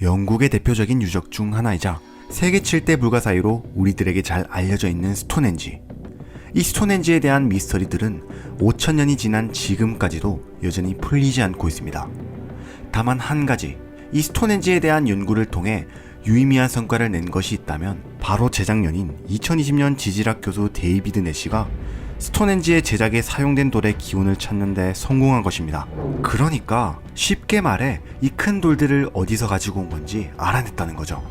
영국의 대표적인 유적 중 하나이자 세계 7대 불가 사이로 우리들에게 잘 알려져 있는 스톤헨지. 이 스톤헨지에 대한 미스터리들은 5000년이 지난 지금까지도 여전히 풀리지 않고 있습니다. 다만 한 가지, 이 스톤헨지에 대한 연구를 통해 유의미한 성과를 낸 것이 있다면 바로 재작년인 2020년 지질학 교수 데이비드 내시가 스톤헨지의 제작에 사용된 돌의 기원을 찾는 데 성공한 것입니다. 그러니까 쉽게 말해 이 큰 돌들을 어디서 가지고 온 건지 알아냈다는 거죠.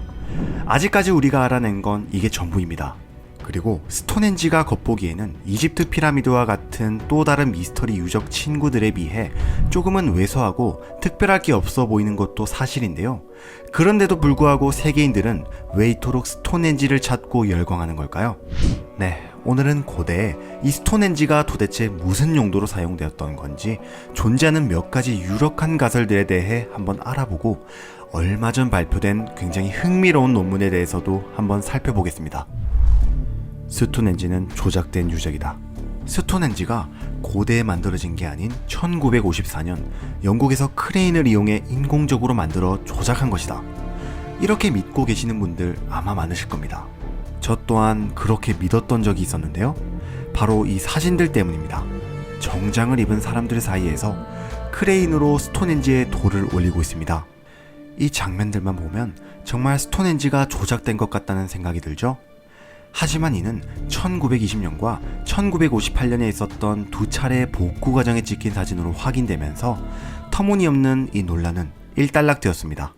아직까지 우리가 알아낸 건 이게 전부입니다. 그리고 스톤헨지가 겉보기에는 이집트 피라미드와 같은 또 다른 미스터리 유적 친구들에 비해 조금은 왜소하고 특별할 게 없어 보이는 것도 사실인데요. 그런데도 불구하고 세계인들은 왜 이토록 스톤헨지를 찾고 열광하는 걸까요? 네, 오늘은 고대에 이 스톤헨지가 도대체 무슨 용도로 사용되었던 건지 존재하는 몇 가지 유력한 가설들에 대해 한번 알아보고 얼마 전 발표된 굉장히 흥미로운 논문에 대해서도 한번 살펴보겠습니다. 스톤헨지는 조작된 유적이다. 스톤헨지가 고대에 만들어진 게 아닌 1954년 영국에서 크레인을 이용해 인공적으로 만들어 조작한 것이다. 이렇게 믿고 계시는 분들 아마 많으실 겁니다. 저 또한 그렇게 믿었던 적이 있었는데요. 바로 이 사진들 때문입니다. 정장을 입은 사람들 사이에서 크레인으로 스톤헨지에 돌을 올리고 있습니다. 이 장면들만 보면 정말 스톤헨지가 조작된 것 같다는 생각이 들죠? 하지만 이는 1920년과 1958년에 있었던 두 차례의 복구 과정에 찍힌 사진으로 확인되면서 터무니없는 이 논란은 일단락되었습니다.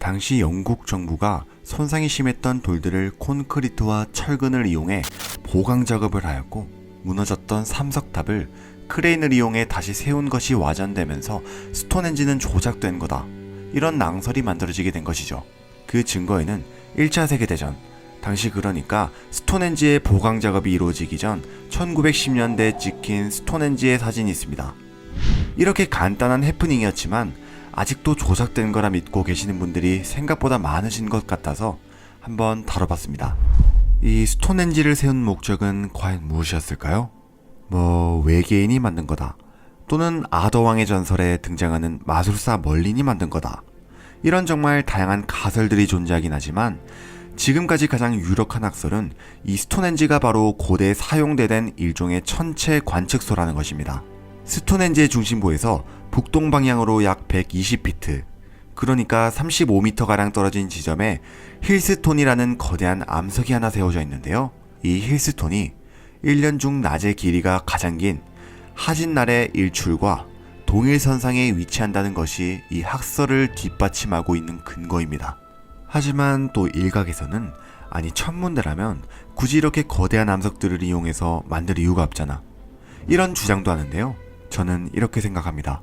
당시 영국 정부가 손상이 심했던 돌들을 콘크리트와 철근을 이용해 보강 작업을 하였고 무너졌던 삼석탑을 크레인을 이용해 다시 세운 것이 와전되면서 스톤헨지는 조작된 거다. 이런 낭설이 만들어지게 된 것이죠. 그 증거에는 1차 세계대전, 당시 그러니까 스톤헨지의 보강 작업이 이루어지기 전 1910년대에 찍힌 스톤헨지의 사진이 있습니다. 이렇게 간단한 해프닝이었지만 아직도 조작된 거라 믿고 계시는 분들이 생각보다 많으신 것 같아서 한번 다뤄봤습니다. 이 스톤헨지를 세운 목적은 과연 무엇이었을까요? 외계인이 만든 거다. 또는 아더왕의 전설에 등장하는 마술사 멀린이 만든 거다. 이런 정말 다양한 가설들이 존재하긴 하지만 지금까지 가장 유력한 학설은 이 스톤헨지가 바로 고대에 사용되던 일종의 천체 관측소라는 것입니다. 스톤헨지의 중심부에서 북동 방향으로 약 120피트, 그러니까 35m가량 떨어진 지점에 힐스톤이라는 거대한 암석이 하나 세워져 있는데요. 이 힐스톤이 1년 중 낮의 길이가 가장 긴 하진날의 일출과 동일선상에 위치한다는 것이 이 학설을 뒷받침하고 있는 근거입니다. 하지만 또 일각에서는 아니 천문대라면 굳이 이렇게 거대한 암석들을 이용해서 만들 이유가 없잖아. 이런 주장도 하는데요. 저는 이렇게 생각합니다.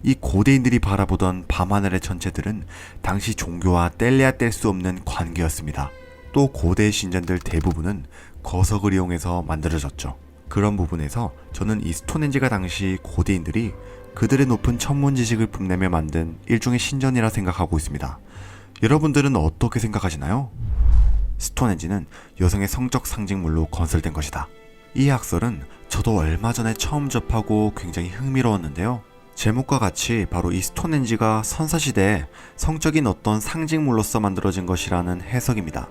이 고대인들이 바라보던 밤하늘의 천체들은 당시 종교와 뗄래야 뗄 수 없는 관계였습니다. 또 고대 신전들 대부분은 거석을 이용해서 만들어졌죠. 그런 부분에서 저는 이 스톤헨지가 당시 고대인들이 그들의 높은 천문 지식을 뽐내며 만든 일종의 신전이라 생각하고 있습니다. 여러분들은 어떻게 생각하시나요? 스톤헨지는 여성의 성적 상징물로 건설된 것이다. 이 학설은 저도 얼마 전에 처음 접하고 굉장히 흥미로웠는데요. 제목과 같이 바로 이 스톤헨지가 선사시대에 성적인 어떤 상징물로서 만들어진 것이라는 해석입니다.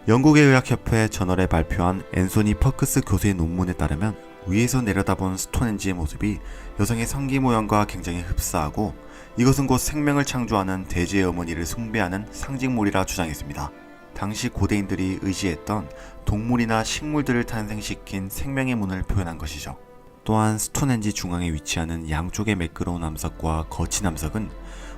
영국의 의학협회 저널에 발표한 앤소니 퍼크스 교수의 논문에 따르면 위에서 내려다본 스톤헨지의 모습이 여성의 성기 모양과 굉장히 흡사하고 이것은 곧 생명을 창조하는 대지의 어머니를 숭배하는 상징물이라 주장했습니다. 당시 고대인들이 의지했던 동물이나 식물들을 탄생시킨 생명의 문을 표현한 것이죠. 또한 스톤헨지 중앙에 위치하는 양쪽의 매끄러운 암석과 거친 암석은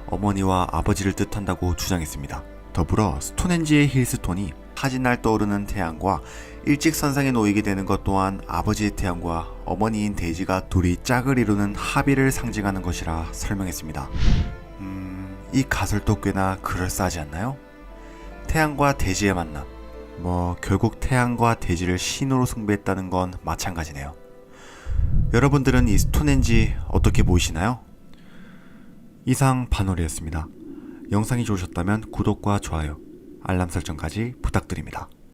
어머니와 아버지를 뜻한다고 주장했습니다. 더불어 스톤헨지의 힐스톤이 하진날 떠오르는 태양과 일직선상에 놓이게 되는 것 또한 아버지의 태양과 어머니인 대지가 둘이 짝을 이루는 합의를 상징하는 것이라 설명했습니다. 이 가설도 꽤나 그럴싸하지 않나요? 태양과 대지의 만남, 결국 태양과 대지를 신으로 숭배했다는 건 마찬가지네요. 여러분들은 이 스톤헨지 어떻게 보이시나요? 이상 반월이었습니다. 영상이 좋으셨다면 구독과 좋아요, 알람 설정까지 부탁드립니다.